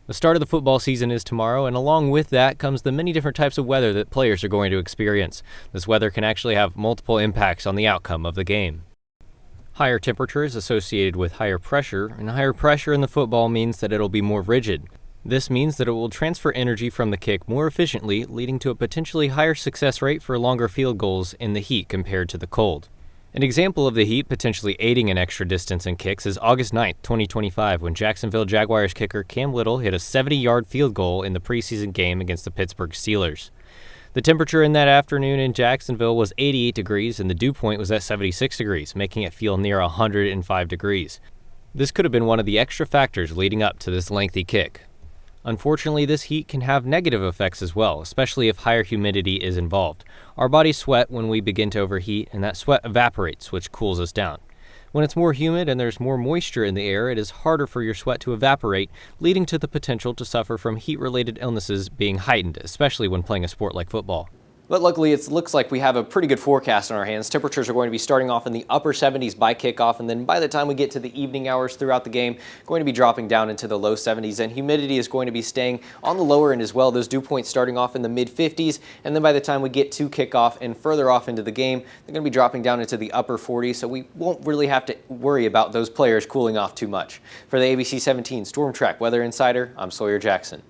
The start of the football season is tomorrow, and along with that comes the many different types of weather that players are going to experience. This weather can actually have multiple impacts on the outcome of the game. Higher temperature is associated with higher pressure, and higher pressure in the football means that it'll be more rigid. This means that it will transfer energy from the kick more efficiently, leading to a potentially higher success rate for longer field goals in the heat compared to the cold. An example of the heat potentially aiding an extra distance in kicks is August 9, 2025, when Jacksonville Jaguars kicker Cam Little hit a 70-yard field goal in the preseason game against the Pittsburgh Steelers. The temperature in that afternoon in Jacksonville was 88 degrees and the dew point was at 76 degrees, making it feel near 105 degrees. This could have been one of the extra factors leading up to this lengthy kick. Unfortunately, this heat can have negative effects as well, especially if higher humidity is involved. Our bodies sweat when we begin to overheat, and that sweat evaporates, which cools us down. When it's more humid and there's more moisture in the air, it is harder for your sweat to evaporate, leading to the potential to suffer from heat-related illnesses being heightened, especially when playing a sport like football. But luckily, it looks like we have a pretty good forecast on our hands. Temperatures are going to be starting off in the upper 70s by kickoff, and then by the time we get to the evening hours throughout the game, going to be dropping down into the low 70s, and humidity is going to be staying on the lower end as well. Those dew points starting off in the mid 50s, and then by the time we get to kickoff and further off into the game, they're going to be dropping down into the upper 40s, so we won't really have to worry about those players cooling off too much. For the ABC 17 Storm Track Weather Insider, I'm Sawyer Jackson.